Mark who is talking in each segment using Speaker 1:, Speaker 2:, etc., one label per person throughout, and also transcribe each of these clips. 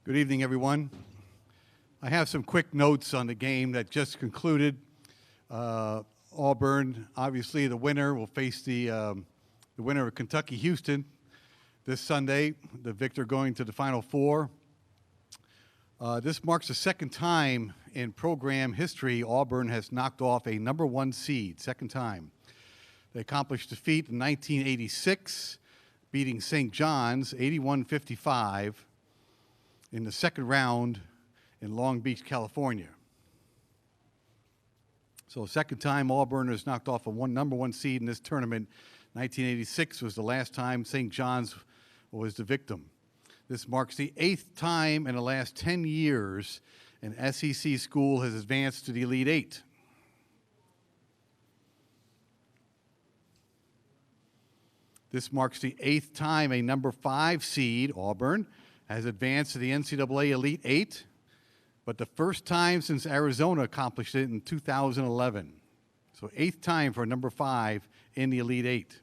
Speaker 1: Good evening, everyone. I have some quick notes on the game that just concluded. Auburn, obviously the winner, will face the winner of Kentucky-Houston this Sunday, the victor going to the Final Four. This marks the second time in program history Auburn has knocked off a number one seed, second time. They accomplished defeat in 1986, beating St. John's 81-55 in the second round in Long Beach, California. So second time Auburn has knocked off a number one seed in this tournament. 1986 was the last time St. John's was the victim. This marks the 8th time in the last 10 years an SEC school has advanced to the Elite Eight. This marks the 8th time a number 5 seed, Auburn, has advanced to the NCAA Elite Eight, but the first time since Arizona accomplished it in 2011. So 8th time for number 5 in the Elite Eight.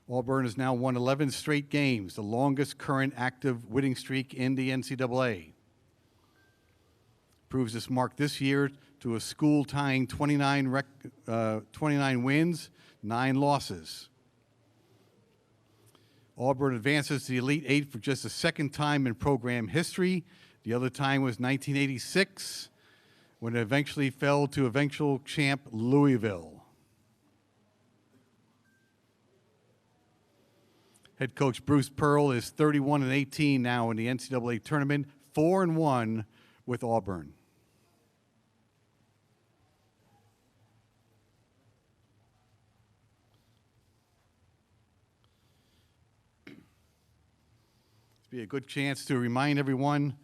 Speaker 1: Auburn has now won 11 straight games, the longest current active winning streak in the NCAA. Proves this mark this year to a school tying 29 wins, 9 losses. Auburn advances to the Elite Eight for just the second time in program history. The other time was 1986, when it eventually fell to eventual champ Louisville. Head coach Bruce Pearl is 31-18 now in the NCAA tournament, 4-1 with Auburn. Be a good chance to remind everyone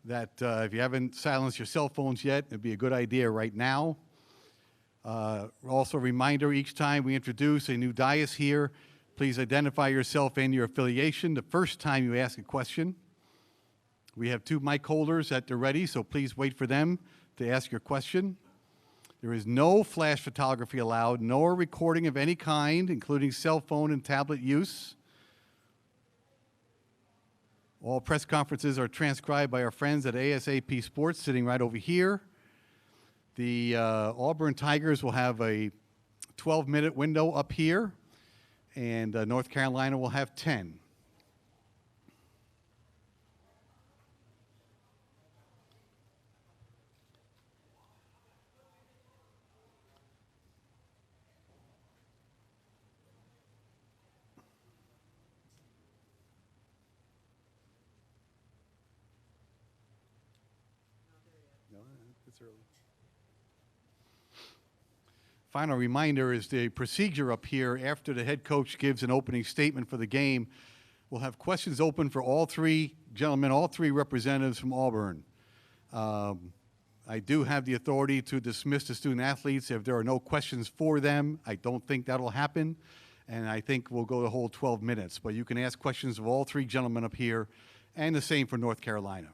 Speaker 1: that if you haven't silenced your cell phones yet, it'd be a good idea right now. Also a reminder, each time we introduce a new dais here, please identify yourself and your affiliation the first time you ask a question. We have 2 mic holders at the ready, so please wait for them to ask your question. There is no flash photography allowed, nor recording of any kind, including cell phone and tablet use. All press conferences are transcribed by our friends at ASAP Sports, sitting right over here. The Auburn Tigers will have a 12-minute window up here, and North Carolina will have 10. Early. Final reminder is the procedure up here after the head coach gives an opening statement for the game. We'll have questions open for all 3 gentlemen, all 3 representatives from Auburn. I do have the authority to dismiss the student athletes if there are no questions for them. I don't think that'll happen, and I think we'll go the whole 12 minutes. But you can ask questions of all 3 gentlemen up here, and the same for North Carolina.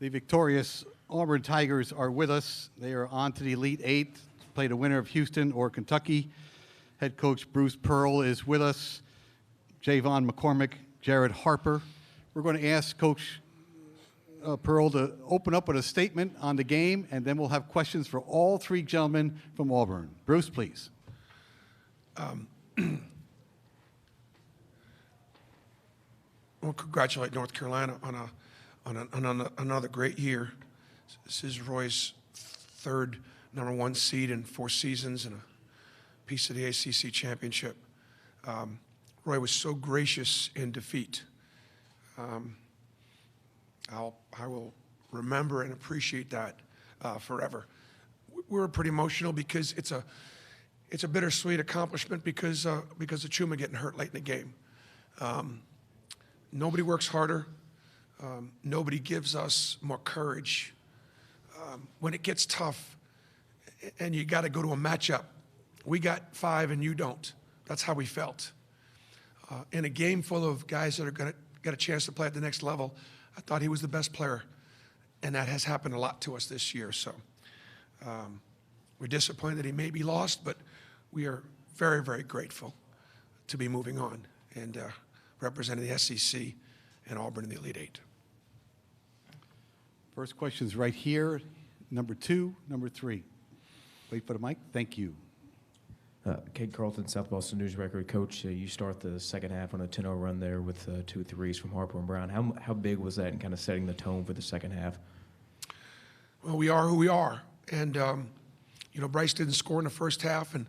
Speaker 1: The victorious Auburn Tigers are with us. They are on to the Elite Eight, play the winner of Houston or Kentucky. Head coach Bruce Pearl is with us. Javon McCormick, Jared Harper. We're going to ask Coach Pearl to open up with a statement on the game, and then we'll have questions for all three gentlemen from Auburn. Bruce, please.
Speaker 2: Well, congratulate North Carolina on another great year. This is Roy's third #1 seed in 4 seasons and a piece of the ACC championship. Roy was so gracious in defeat. I will remember and appreciate that forever. We were pretty emotional because it's a bittersweet accomplishment because of Chuma getting hurt late in the game. Nobody works harder. Nobody gives us more courage. When it gets tough and you got to go to a matchup, we got 5 and you don't. That's how we felt. In a game full of guys that are going to get a chance to play at the next level, I thought he was the best player, and that has happened a lot to us this year. So we're disappointed that he may be lost, but we are very, very grateful to be moving on and representing the SEC and Auburn in the Elite Eight.
Speaker 1: First question's right here. Number 2, number 3. Wait for the mic. Thank you.
Speaker 3: Kate Carlton, South Boston News Record. Coach, you start the second half on a 10-0 run there with 2 threes from Harper and Brown. How big was that in kind of setting the tone for the second half?
Speaker 2: Well, we are who we are. And, Bryce didn't score in the first half, and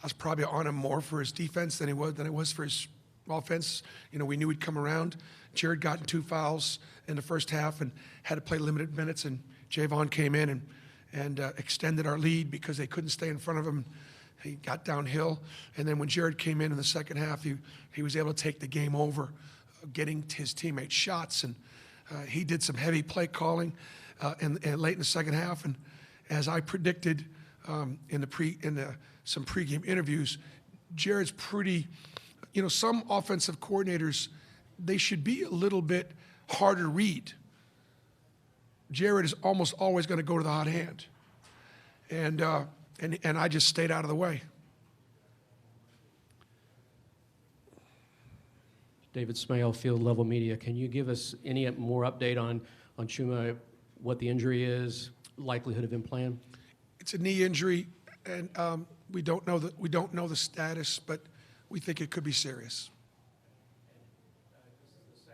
Speaker 2: I was probably on him more for his defense than it was for his offense. We knew he'd come around. Jared got in 2 fouls in the first half and had to play limited minutes, and Javon came in and extended our lead because they couldn't stay in front of him. He got downhill, and then when Jared came in the second half, he was able to take the game over, getting his teammates shots, and he did some heavy play calling and late in the second half. And as I predicted in some pregame interviews, Jared's pretty. Some offensive coordinators, they should be a little bit harder to read. Jared is almost always going to go to the hot hand, and I just stayed out of the way.
Speaker 4: David Smale, Field Level Media. Can you give us any more update on Chuma, what the injury is, likelihood of him playing?
Speaker 2: It's a knee injury, and we don't know the status, but we think it could be serious.
Speaker 4: This is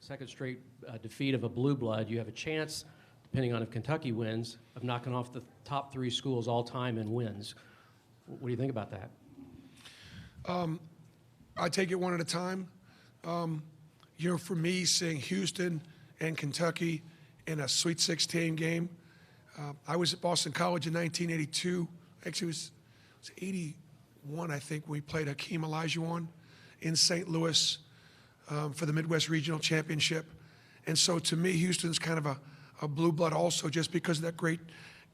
Speaker 4: the second straight defeat of a blue blood. You have a chance, depending on if Kentucky wins, of knocking off the top 3 schools all time in wins. What do you think about that?
Speaker 2: I take it one at a time. For me, seeing Houston and Kentucky in a Sweet 16 game, I was at Boston College in 1982. Actually, it was 81, I think, when we played Hakeem Olajuwon in St. Louis for the Midwest Regional Championship. And so to me, Houston's kind of a blue blood also, just because of that great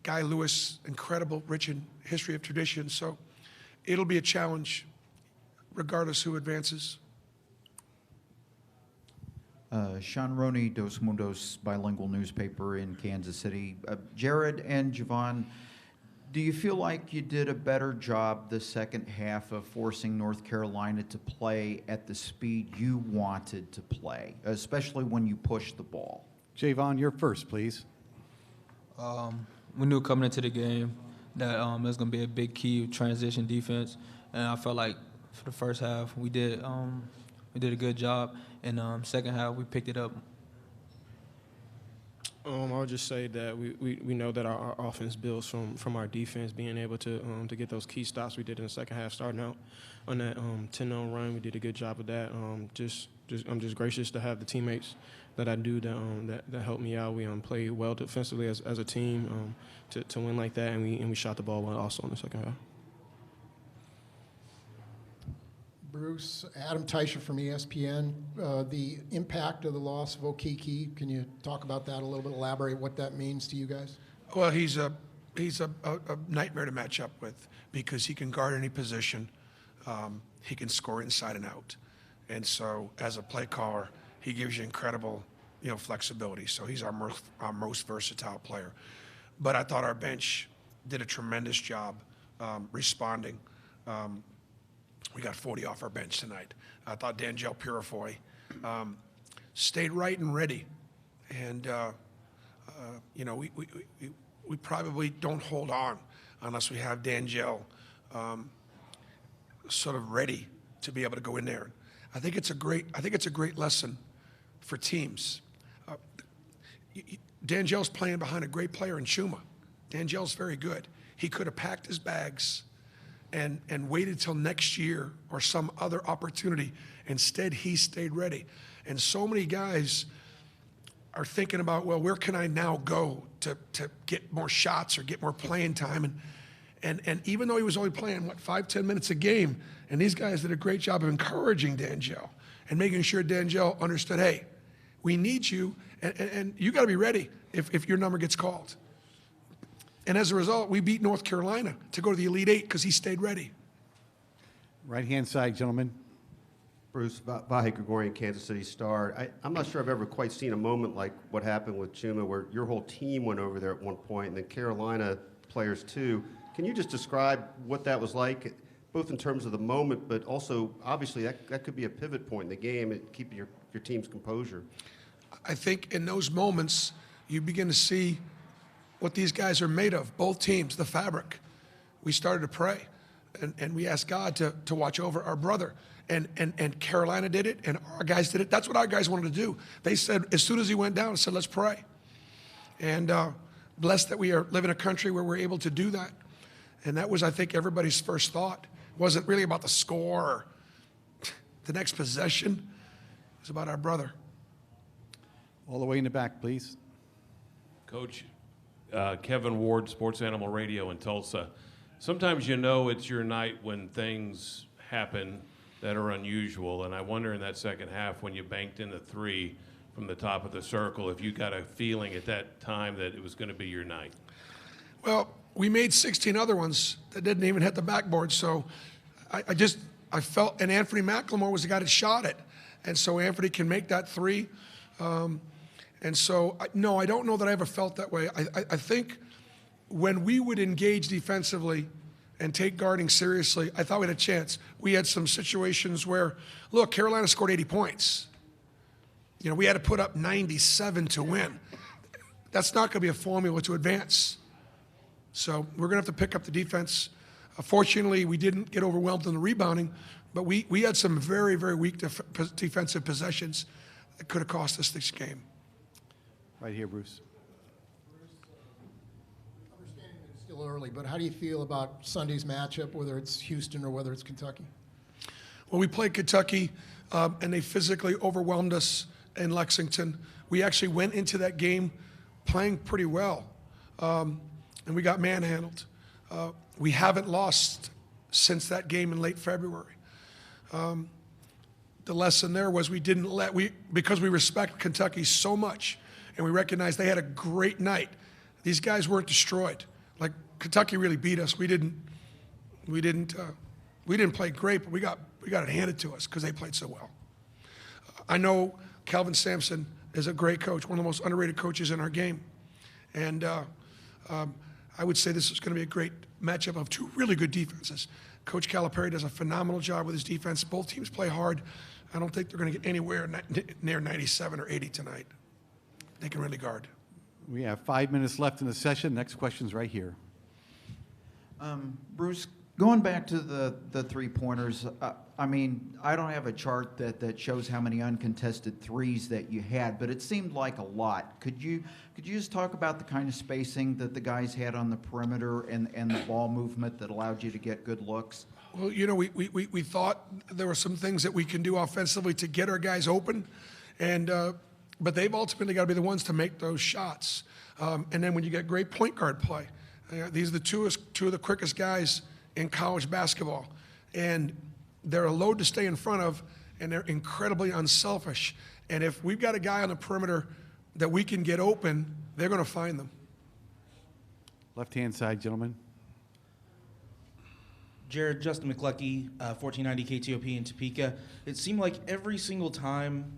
Speaker 2: Guy Lewis, incredible, rich in history of tradition. So it'll be a challenge regardless who advances.
Speaker 5: Sean Roney, Dos Mundos bilingual newspaper in Kansas City. Jared and Javon, do you feel like you did a better job the second half of forcing North Carolina to play at the speed you wanted to play, especially when you pushed the ball?
Speaker 1: Javon, you're first, please.
Speaker 6: We knew coming into the game that it was going to be a big key transition defense, and I felt like for the first half we did a good job, and second half we picked it up.
Speaker 7: I would just say that we know that our offense builds from our defense being able to get those key stops we did in the second half, starting out on that 10-0 run. We did a good job of that. I'm just gracious to have the teammates that I do that help me out. We played well defensively as a team to win like that, and we shot the ball well also in the second half.
Speaker 8: Bruce, Adam Teicher from ESPN. The impact of the loss of Okeke, can you talk about that a little bit, elaborate what that means to you guys?
Speaker 2: Well, he's a nightmare to match up with because he can guard any position. He can score inside and out. And so as a play caller, he gives you incredible flexibility. So he's our most versatile player. But I thought our bench did a tremendous job responding. We got 40 off our bench tonight. I thought D'Angelo Purifoy stayed right and ready. And, we probably don't hold on unless we have D'Angelo sort of ready to be able to go in there. I think it's a great lesson for teams. D'Angelo's playing behind a great player in Chuma. D'Angelo's very good. He could have packed his bags and waited till next year or some other opportunity. Instead, he stayed ready. And so many guys are thinking about, well, where can I now go to get more shots or get more playing time? And even though he was only playing, 5-10 minutes a game, and these guys did a great job of encouraging D'Angelo and making sure D'Angelo understood, hey, we need you, and you got to be ready if your number gets called. And as a result, we beat North Carolina to go to the Elite Eight because he stayed ready.
Speaker 1: Right-hand side, gentlemen.
Speaker 9: Bruce, Vahe Gregorian, Kansas City Star. I'm not sure I've ever quite seen a moment like what happened with Chuma, where your whole team went over there at one point, and then Carolina players too. Can you just describe what that was like, both in terms of the moment, but also, obviously, that could be a pivot point in the game and keep your team's composure?
Speaker 2: I think in those moments, you begin to see what these guys are made of, both teams, the fabric. We started to pray, and we asked God to watch over our brother. And Carolina did it, and our guys did it. That's what our guys wanted to do. They said, as soon as he went down, said, let's pray. And blessed that we live in a country where we're able to do that. And that was, I think, everybody's first thought. It wasn't really about the score or the next possession. It was about our brother.
Speaker 1: All the way in the back, please.
Speaker 10: Coach, Kevin Ward, Sports Animal Radio in Tulsa. Sometimes it's your night when things happen that are unusual, and I wonder in that second half when you banked in the three from the top of the circle, if you got a feeling at that time that it was going to be your night.
Speaker 2: Well, we made 16 other ones that didn't even hit the backboard, so I felt, and Anthony McLemore was the guy that shot it, and so Anthony can make that three. And so, no, I don't know that I ever felt that way. I think when we would engage defensively and take guarding seriously, I thought we had a chance. We had some situations where, look, Carolina scored 80 points. We had to put up 97 to win. That's not going to be a formula to advance. So we're going to have to pick up the defense. Fortunately, we didn't get overwhelmed in the rebounding, but we had some very, very weak defensive possessions that could have cost us this game.
Speaker 1: Right here, Bruce.
Speaker 8: Understanding that it's still early, but how do you feel about Sunday's matchup, whether it's Houston or whether it's Kentucky?
Speaker 2: Well, we played Kentucky, and they physically overwhelmed us in Lexington. We actually went into that game playing pretty well, and we got manhandled. We haven't lost since that game in late February. The lesson there was because we respect Kentucky so much, and we recognize they had a great night. These guys weren't destroyed. Like, Kentucky really beat us. We didn't play great, but we got it handed to us because they played so well. I know Calvin Sampson is a great coach, one of the most underrated coaches in our game, and I would say this is going to be a great matchup of two really good defenses. Coach Calipari does a phenomenal job with his defense. Both teams play hard. I don't think they're going to get anywhere near 97 or 80 tonight. They can really guard.
Speaker 1: We have 5 minutes left in the session. Next question's right here.
Speaker 5: Bruce, going back to the three-pointers, I don't have a chart that shows how many uncontested threes that you had, but it seemed like a lot. Could you just talk about the kind of spacing that the guys had on the perimeter and the ball movement that allowed you to get good looks?
Speaker 2: Well, we thought there were some things that we can do offensively to get our guys open, but they've ultimately got to be the ones to make those shots. And then when you get great point guard play, these are the two of the quickest guys in college basketball, and they're a load to stay in front of, and they're incredibly unselfish. And if we've got a guy on the perimeter that we can get open, they're going to find them.
Speaker 1: Left-hand side, gentlemen.
Speaker 11: Jared, Justin McCluckey, 1490 KTOP in Topeka. It seemed like every single time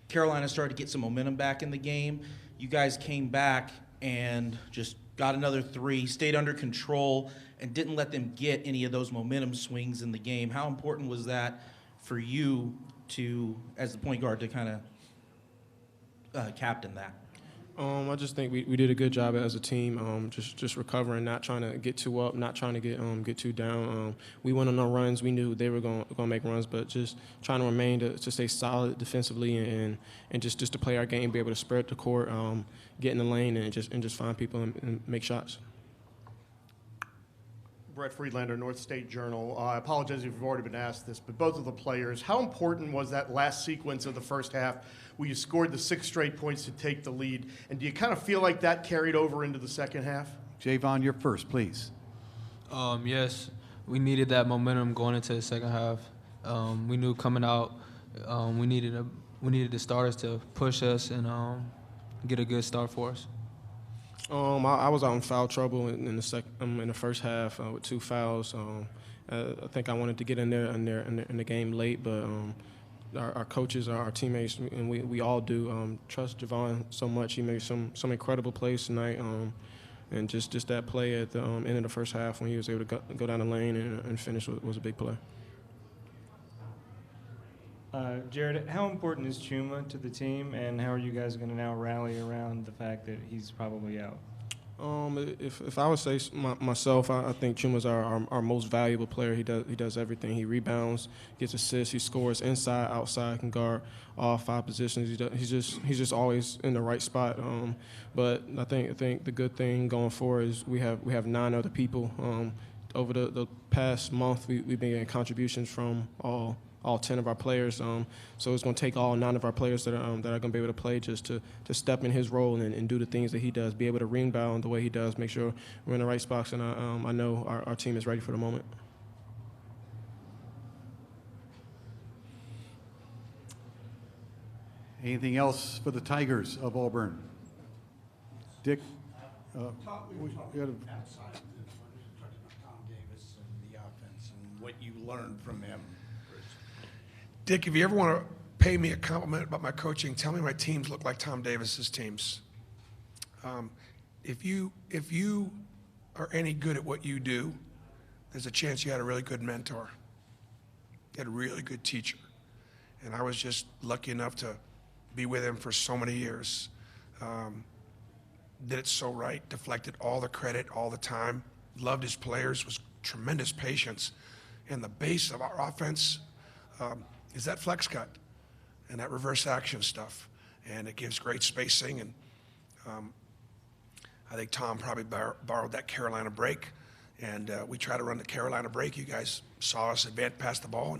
Speaker 11: Carolina started to get some momentum back in the game. You guys came back and just got another 3, stayed under control, and didn't let them get any of those momentum swings in the game. How important was that for you to, as the point guard, to kind of captain that?
Speaker 7: I just think we did a good job as a team, just recovering, not trying to get too up, not trying to get too down. We went on our runs. We knew they were going to make runs, but just trying to remain to stay solid defensively and just to play our game, be able to spread the court, get in the lane, and just find people and make shots.
Speaker 12: Brett Friedlander, North State Journal. I apologize if you've already been asked this, but both of the players, how important was that last sequence of the first half where you scored the 6 straight points to take the lead? And do you kind of feel like that carried over into the second half?
Speaker 1: Javon, you're first, please.
Speaker 6: Yes, we needed that momentum going into the second half. We knew coming out, we needed the starters to push us and get a good start for us.
Speaker 7: I was out in foul trouble in the first half with 2 fouls. I think I wanted to get in the game late, but our coaches, our teammates, and we all do trust Javon so much. He made some incredible plays tonight, and just that play at the end of the first half when he was able to go down the lane and finish was a big play.
Speaker 13: Jared, how important is Chuma to the team, and how are you guys going to now rally around the fact that he's probably out?
Speaker 7: If I would say myself, I think Chuma's our most valuable player. He does everything. He rebounds, gets assists, he scores inside, outside, can guard all 5 positions. He's just always in the right spot. But I think the good thing going forward is we have 9 other people. Over the past month, we've been getting contributions from all 10 of our players. So it's going to take all 9 of our players that are going to be able to play just to step in his role and do the things that he does, be able to rebound the way he does, make sure we're in the right spots. And I know our team is ready for the moment.
Speaker 1: Anything else for the Tigers of Auburn? Dick?
Speaker 14: We gotta outside of this one, talking about Tom Davis and the offense and what you learned from him.
Speaker 2: Dick, if you ever want to pay me a compliment about my coaching, tell me my teams look like Tom Davis's teams. If you are any good at what you do, there's a chance you had a really good mentor. You had a really good teacher. And I was just lucky enough to be with him for so many years. Did it so right, deflected all the credit all the time, loved his players, was tremendous patience. And the base of our offense is that flex cut and that reverse action stuff. And it gives great spacing. And I think Tom probably borrowed that Carolina break. And we try to run the Carolina break. You guys saw us advance past the ball.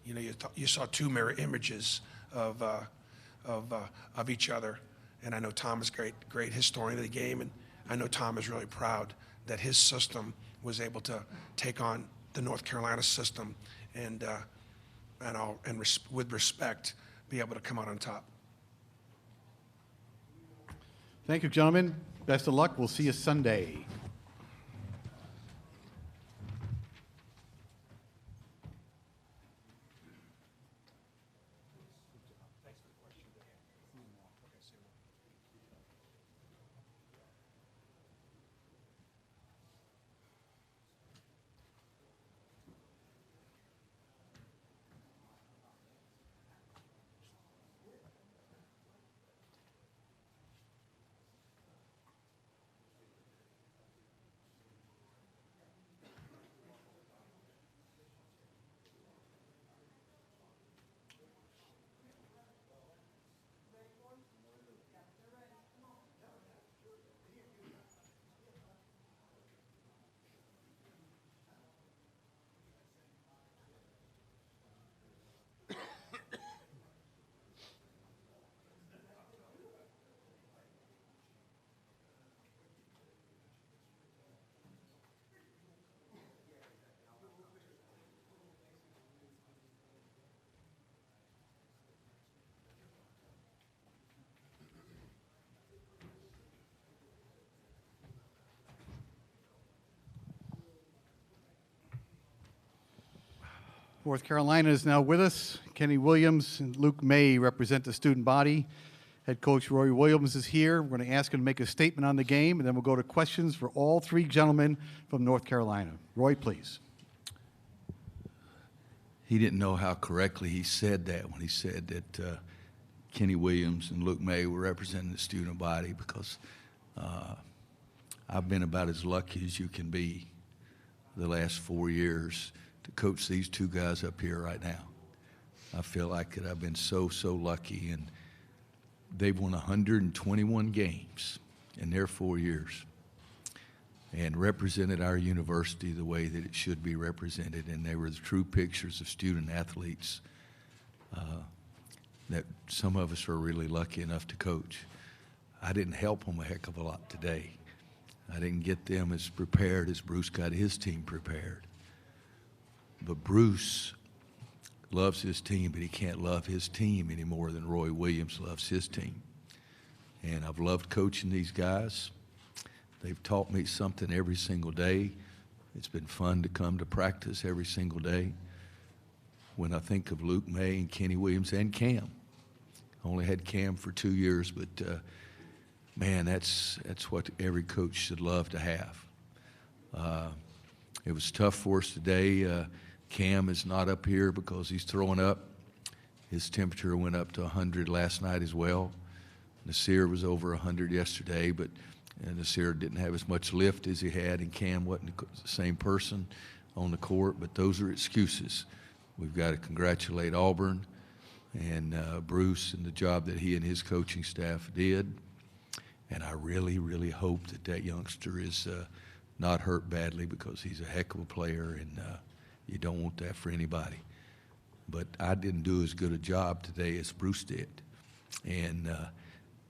Speaker 2: And, you saw 2 mirror images of each other. And I know Tom is a great historian of the game. And I know Tom is really proud that his system was able to take on the North Carolina system and with respect, be able to come out on top.
Speaker 1: Thank you, gentlemen. Best of luck. We'll see you Sunday. North Carolina is now with us. Kenny Williams and Luke May represent the student body. Head coach Roy Williams is here. We're going to ask him to make a statement on the game, and then we'll go to questions for all three gentlemen from North Carolina. Roy, please.
Speaker 15: He didn't know how correctly he said that when he said that Kenny Williams and Luke May were representing the student body, because I've been about as lucky as you can be the last 4 years to coach these two guys up here right now. I feel like that I've been so lucky, and they've won 121 games in their 4 years and represented our university the way that it should be represented, and they were the true pictures of student athletes that some of us are really lucky enough to coach. I didn't help them a heck of a lot today. I didn't get them as prepared as Bruce got his team prepared. But Bruce loves his team, but he can't love his team any more than Roy Williams loves his team. And I've loved coaching these guys. They've taught me something every single day. It's been fun to come to practice every single day. When I think of Luke May and Kenny Williams and Cam, I only had Cam for 2 years, but man, that's what every coach should love to have. It was tough for us today. Cam is not up here because he's throwing up. His temperature went up to 100 last night as well. Nasir was over 100 yesterday, but Nasir didn't have as much lift as he had, and Cam wasn't the same person on the court, but those are excuses. We've got to congratulate Auburn and Bruce and the job that he and his coaching staff did. And I really hope that youngster is not hurt badly, because he's a heck of a player, and you don't want that for anybody. But I didn't do as good a job today as Bruce did. And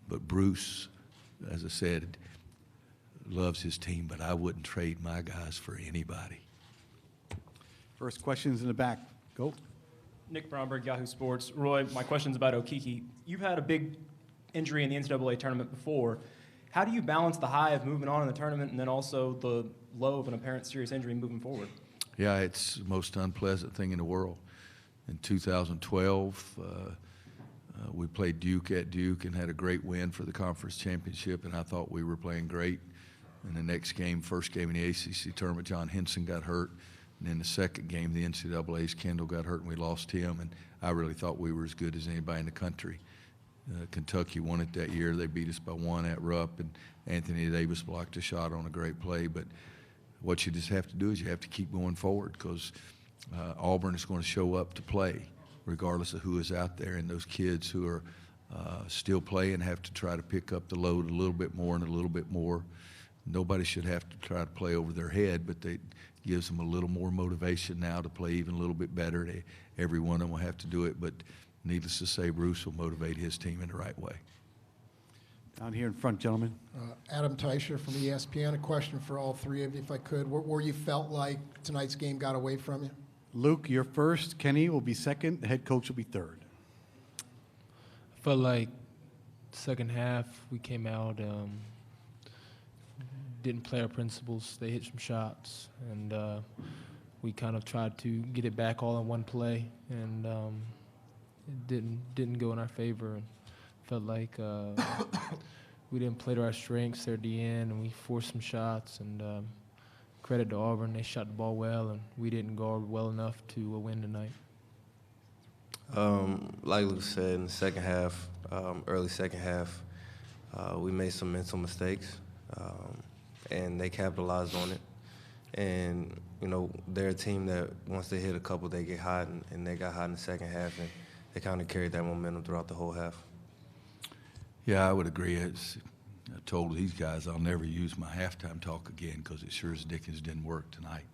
Speaker 15: but Bruce, as I said, loves his team, but I wouldn't trade my guys for anybody.
Speaker 1: First questions in the back. Go.
Speaker 16: Nick Bromberg, Yahoo Sports. Roy, my question's about Okiki. You've had a big injury in the NCAA tournament before. How do you balance the high of moving on in the tournament and then also the low of an apparent serious injury moving forward?
Speaker 15: Yeah, it's the most unpleasant thing in the world. In 2012, we played Duke at Duke and had a great win for the conference championship, and I thought we were playing great. In the next game, first game in the ACC tournament, John Henson got hurt. And in the second game, the NCAA's Kendall got hurt, and we lost him. And I really thought we were as good as anybody in the country. Kentucky won it that year. They beat us by 1 at Rupp, and Anthony Davis blocked a shot on a great play. But what you just have to do is you have to keep going forward, because Auburn is going to show up to play regardless of who is out there. And those kids who are still playing have to try to pick up the load a little bit more and a little bit more. Nobody should have to try to play over their head, but it gives them a little more motivation now to play even a little bit better. Every one of them will have to do it, but needless to say, Bruce will motivate his team in the right way.
Speaker 1: Down here in front, gentlemen.
Speaker 8: Adam Teicher from ESPN. A question for all three of you, if I could. Where you felt like tonight's game got away from you?
Speaker 1: Luke, you're first. Kenny will be second. The head coach will be third.
Speaker 7: I felt like second half we came out, didn't play our principles. They hit some shots, and we kind of tried to get it back all in one play, and it didn't go in our favor. And felt like we didn't play to our strengths there at the end, and we forced some shots. And credit to Auburn, they shot the ball well, and we didn't guard well enough to win tonight.
Speaker 17: Like Luke said, in the second half, early second half, we made some mental mistakes, and they capitalized on it. And, you know, they're a team that once they hit a couple, they get hot, and they got hot in the second half, and they kind of carried that momentum throughout the whole half.
Speaker 15: Yeah, I would agree. I told these guys I'll never use my halftime talk again, because it sure as Dickens didn't work tonight.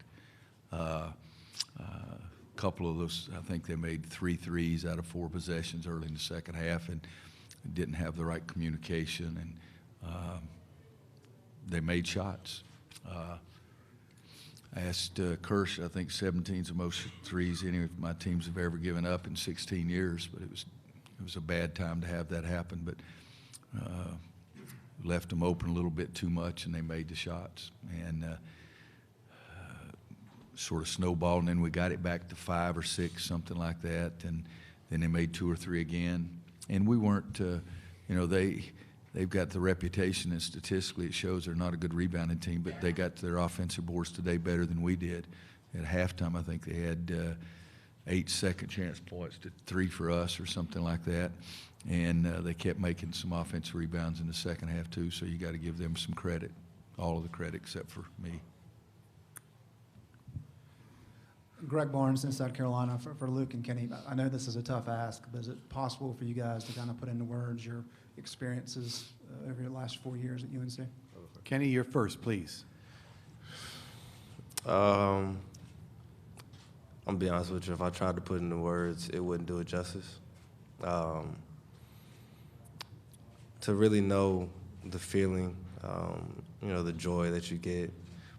Speaker 15: A couple of those, I think they made 3 threes out of 4 possessions early in the second half, and didn't have the right communication, and they made shots. I asked Kirsch, I think 17's the most threes any of my teams have ever given up in 16 years, but it was a bad time to have that happen. But left them open a little bit too much, and they made the shots. And sort of snowballed, and then we got it back to 5 or 6, something like that, and then they made 2 or 3 again. And we weren't, they've got the reputation, and statistically it shows they're not a good rebounding team, but they got to their offensive boards today better than we did. At halftime, I think they had 8 second chance points to 3 for us or something like that. And they kept making some offensive rebounds in the second half too, so you got to give them some credit, all of the credit except for me.
Speaker 18: Greg Barnes in South Carolina for Luke and Kenny. I know this is a tough ask, but is it possible for you guys to kind of put into words your experiences over your last 4 years at UNC?
Speaker 1: Kenny, you're first, please.
Speaker 17: I'm gonna be honest with you. If I tried to put it into words, it wouldn't do it justice. To really know the feeling, the joy that you get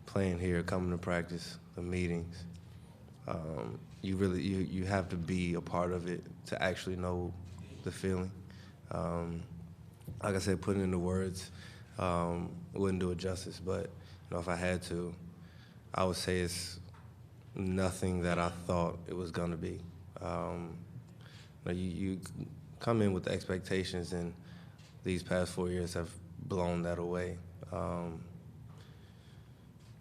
Speaker 17: playing here, coming to practice, the meetings. You have to be a part of it to actually know the feeling. Like I said, putting it into words wouldn't do it justice. But if I had to, I would say it's nothing that I thought it was gonna be. You come in with expectations, and these past 4 years have blown that away. I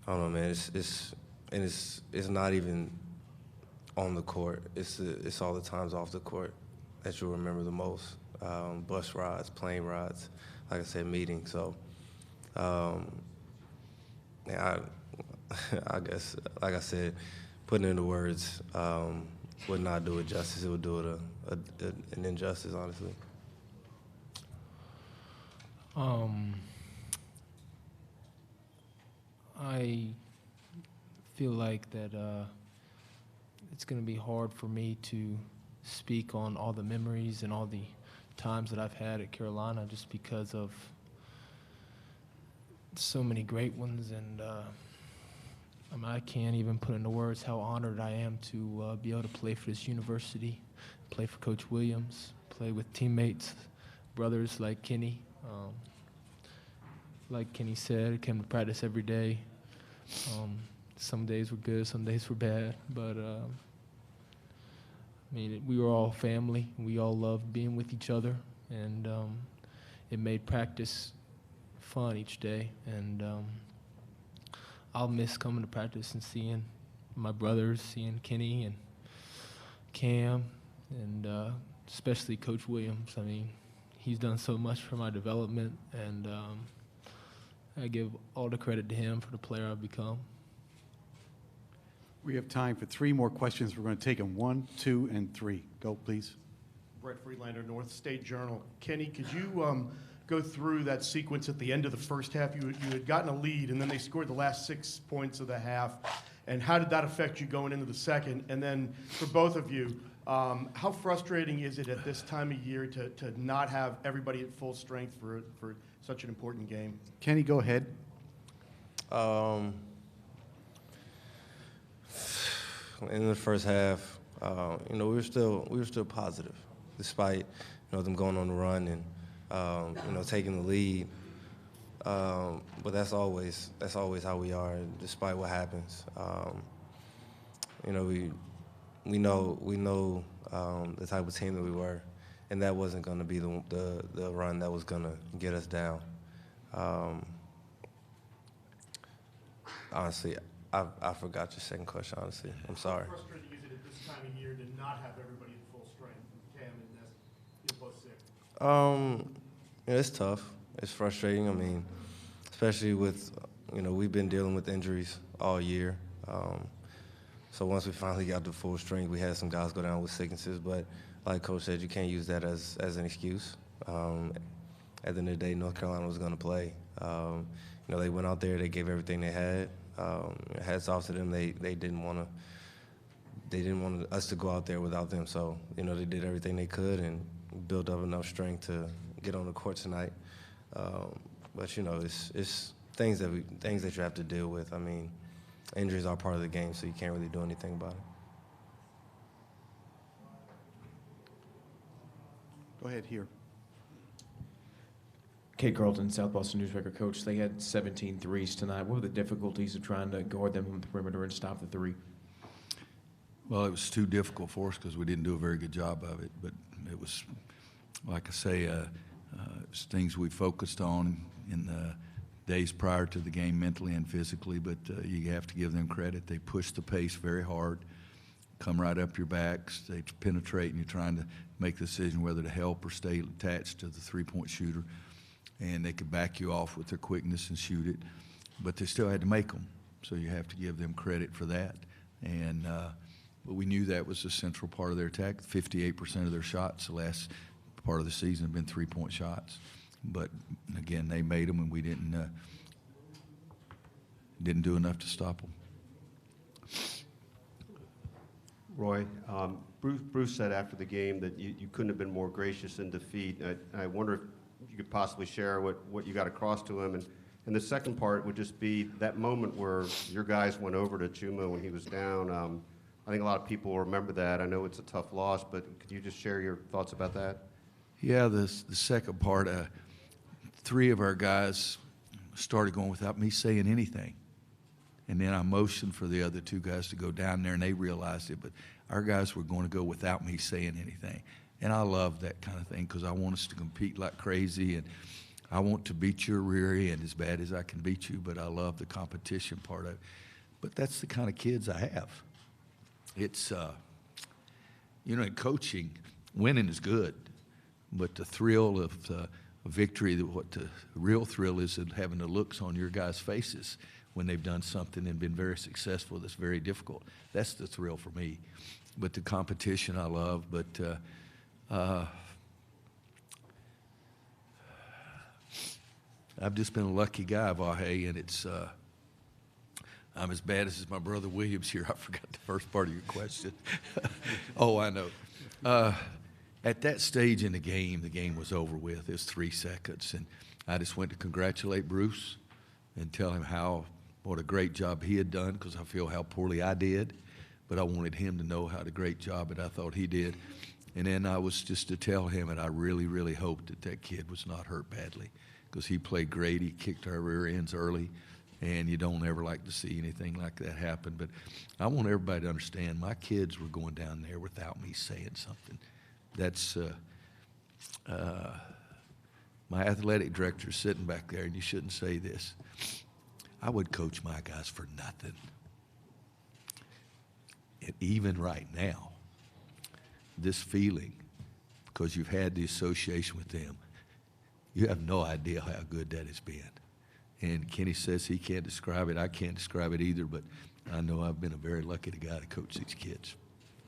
Speaker 17: don't know, man. It's not even on the court. It's all the times off the court that you'll remember the most. Bus rides, plane rides, like I said, meetings. So, I guess, like I said, putting it into words would not do it justice. It would do it an injustice, honestly.
Speaker 7: I feel like that it's going to be hard for me to speak on all the memories and all the times that I've had at Carolina, just because of so many great ones. And I can't even put into words how honored I am to be able to play for this university, play for Coach Williams, play with teammates, brothers like Kenny. Like Kenny said, I came to practice every day. Some days were good, some days were bad, but we were all family. We all loved being with each other, and it made practice fun each day. And I'll miss coming to practice and seeing my brothers, seeing Kenny and Cam, and especially Coach Williams. He's done so much for my development, and I give all the credit to him for the player I've become.
Speaker 1: We have time for 3 more questions. We're going to take them 1, 2, and 3. Go, please.
Speaker 12: Brett Friedlander, North State Journal. Kenny, could you go through that sequence at the end of the first half? You had gotten a lead, and then they scored the last 6 points of the half. And how did that affect you going into the second? And then for both of you, how frustrating is it at this time of year to not have everybody at full strength for such an important game?
Speaker 1: Kenny, go ahead.
Speaker 17: In the first half, we were still positive, despite them going on the run and taking the lead. But that's always how we are, despite what happens. We know the type of team that we were, and that wasn't going to be the run that was going to get us down. Honestly, I forgot your second question, honestly. I'm sorry.
Speaker 12: How frustrating is it at this time of year to not have everybody at full strength? Cam and Ness, you're both sick.
Speaker 17: It's tough. It's frustrating. Especially with, we've been dealing with injuries all year. So once we finally got to full strength, we had some guys go down with sicknesses. But like Coach said, you can't use that as an excuse. At the end of the day, North Carolina was going to play. They went out there, they gave everything they had. Hats off to them. They didn't want us to go out there without them. So they did everything they could and built up enough strength to get on the court tonight. But it's things that you have to deal with. Injuries are part of the game, so you can't really do anything about it.
Speaker 1: Go ahead here.
Speaker 3: Kate Carlton, South Boston News Record. Coach, they had 17 threes tonight. What were the difficulties of trying to guard them on the perimeter and stop the three?
Speaker 15: Well, it was too difficult for us because we didn't do a very good job of it. But it was, like I say, it was things we focused on in the days prior to the game, mentally and physically. But you have to give them credit. They pushed the pace very hard, come right up your backs. They penetrate, and you're trying to make the decision whether to help or stay attached to the three-point shooter. And they could back you off with their quickness and shoot it. But they still had to make them. So you have to give them credit for that. And but we knew that was a central part of their attack. 58% of their shots the last part of the season have been three-point shots. But again, they made them, and we didn't do enough to stop them.
Speaker 9: Roy, Bruce said after the game that you couldn't have been more gracious in defeat. I wonder if you could possibly share what you got across to him. And the second part would just be that moment where your guys went over to Chuma when he was down. I think a lot of people will remember that. I know it's a tough loss, but could you just share your thoughts about that?
Speaker 15: Yeah, the second part, 3 of our guys started going without me saying anything. And then I motioned for the other 2 guys to go down there, and they realized it. But our guys were going to go without me saying anything. And I love that kind of thing because I want us to compete like crazy, and I want to beat your rear end as bad as I can beat you, but I love the competition part of it. But that's the kind of kids I have. It's, in coaching, winning is good, but the thrill of victory, what the real thrill is in having the looks on your guys' faces when they've done something and been very successful that's very difficult. That's the thrill for me. But the competition I love, but I've just been a lucky guy, Vahe, and it's I'm as bad as my brother Williams here. I forgot the first part of your question. Oh, I know. At that stage in the game was over with. It was 3 seconds, and I just went to congratulate Bruce and tell him what a great job he had done, because I feel how poorly I did, but I wanted him to know how the great job that I thought he did. And then I was just to tell him that I really, really hoped that kid was not hurt badly, because he played great. He kicked our rear ends early, and you don't ever like to see anything like that happen. But I want everybody to understand my kids were going down there without me saying something. That's my athletic director sitting back there, and you shouldn't say this. I would coach my guys for nothing. And even right now, this feeling, because you've had the association with them, you have no idea how good that has been. And Kenny says he can't describe it. I can't describe it either, but I know I've been a very lucky guy to coach these kids.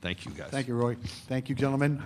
Speaker 15: Thank you, guys.
Speaker 1: Thank you, Roy. Thank you, gentlemen.